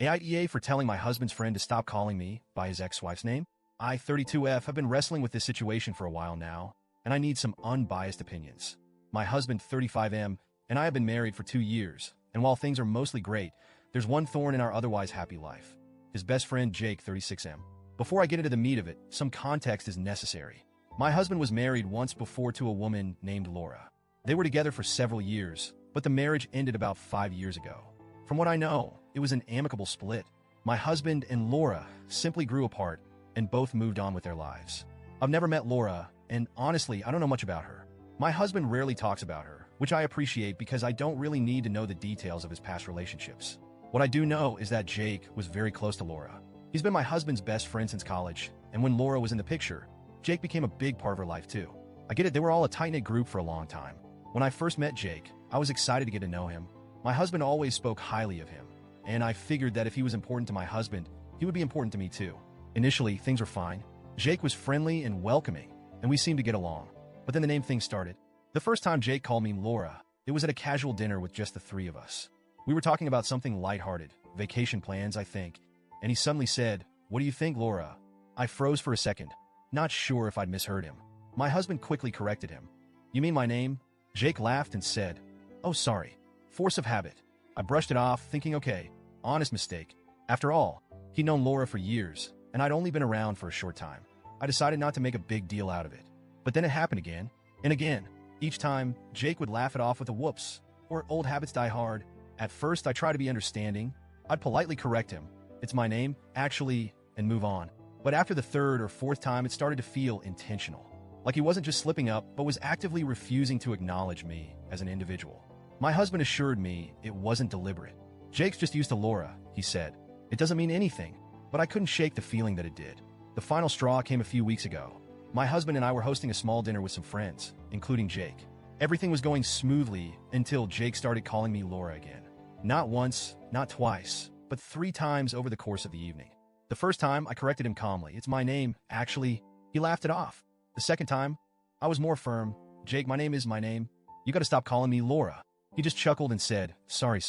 AITA for telling my husband's friend to stop calling me by his ex-wife's name. I, 32F, have been wrestling with this situation for a while now, and I need some unbiased opinions. My husband, 35M, and I have been married for 2 years, and while things are mostly great, there's one thorn in our otherwise happy life. His best friend, Jake, 36M. Before I get into the meat of it, some context is necessary. My husband was married once before to a woman named Laura. They were together for several years, but the marriage ended about 5 years ago. From what I know, it was an amicable split. My husband and Laura simply grew apart and both moved on with their lives. I've never met Laura, and honestly, I don't know much about her. My husband rarely talks about her, which I appreciate because I don't really need to know the details of his past relationships. What I do know is that Jake was very close to Laura. He's been my husband's best friend since college, and when Laura was in the picture, Jake became a big part of her life too. I get it, they were all a tight-knit group for a long time. When I first met Jake, I was excited to get to know him. My husband always spoke highly of him, and I figured that if he was important to my husband, he would be important to me too. Initially, things were fine. Jake was friendly and welcoming, and we seemed to get along. But then the name thing started. The first time Jake called me Laura, it was at a casual dinner with just the three of us. We were talking about something lighthearted, vacation plans, I think, and he suddenly said, "What do you think, Laura?" I froze for a second, not sure if I'd misheard him. My husband quickly corrected him. "You mean my name?" Jake laughed and said, "Oh, sorry. Force of habit." I brushed it off, thinking, okay, honest mistake. After all, he'd known Laura for years, and I'd only been around for a short time. I decided not to make a big deal out of it. But then it happened again, and again. Each time, Jake would laugh it off with a whoops, or old habits die hard. At first, I tried to be understanding. I'd politely correct him. "It's my name, actually," and move on. But after the third or fourth time, it started to feel intentional. Like he wasn't just slipping up, but was actively refusing to acknowledge me as an individual. My husband assured me it wasn't deliberate. "Jake's just used to Laura," he said. "It doesn't mean anything," but I couldn't shake the feeling that it did. The final straw came a few weeks ago. My husband and I were hosting a small dinner with some friends, including Jake. Everything was going smoothly until Jake started calling me Laura again. Not once, not twice, but 3 times over the course of the evening. The first time, I corrected him calmly. "It's my name, actually." He laughed it off. The second time, I was more firm. "Jake, my name is my name. You gotta stop calling me Laura." He just chuckled and said, Sorry.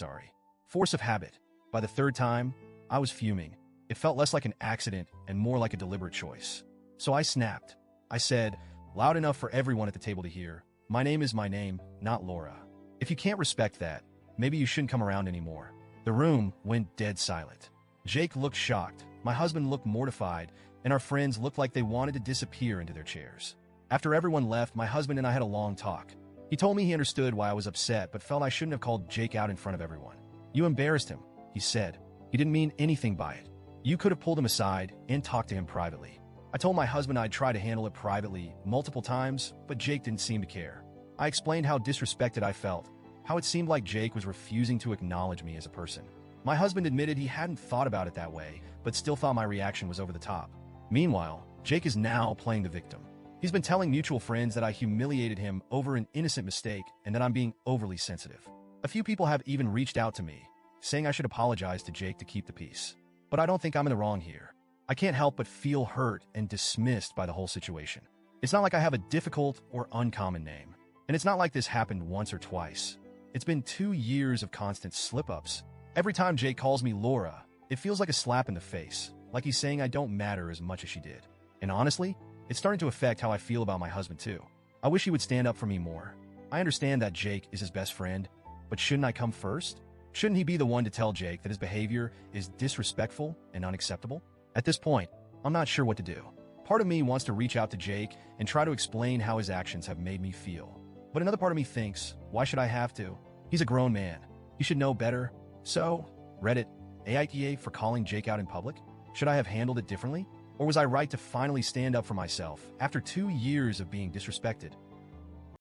Force of habit. By the third time, I was fuming. It felt less like an accident and more like a deliberate choice. So I snapped. I said, loud enough for everyone at the table to hear, "My name is my name, not Laura. If you can't respect that, maybe you shouldn't come around anymore." The room went dead silent. Jake looked shocked, my husband looked mortified, and our friends looked like they wanted to disappear into their chairs. After everyone left, my husband and I had a long talk. He told me he understood why I was upset, but felt I shouldn't have called Jake out in front of everyone. "You embarrassed him," he said. "He didn't mean anything by it. You could have pulled him aside and talked to him privately." I told my husband I'd try to handle it privately multiple times, but Jake didn't seem to care. I explained how disrespected I felt, how it seemed like Jake was refusing to acknowledge me as a person. My husband admitted he hadn't thought about it that way, but still thought my reaction was over the top. Meanwhile, Jake is now playing the victim. He's been telling mutual friends that I humiliated him over an innocent mistake and that I'm being overly sensitive. A few people have even reached out to me, saying I should apologize to Jake to keep the peace. But I don't think I'm in the wrong here. I can't help but feel hurt and dismissed by the whole situation. It's not like I have a difficult or uncommon name. And it's not like this happened once or twice. It's been 2 years of constant slip-ups. Every time Jake calls me Laura, it feels like a slap in the face, like he's saying I don't matter as much as she did. And honestly, it's starting to affect how I feel about my husband too. I wish he would stand up for me more. I understand that Jake is his best friend, but shouldn't I come first? Shouldn't he be the one to tell Jake that his behavior is disrespectful and unacceptable? At this point, I'm not sure what to do. Part of me wants to reach out to Jake and try to explain how his actions have made me feel. But another part of me thinks, why should I have to? He's a grown man. He should know better. So, Reddit, AITA for calling Jake out in public? Should I have handled it differently? Or was I right to finally stand up for myself after 2 years of being disrespected?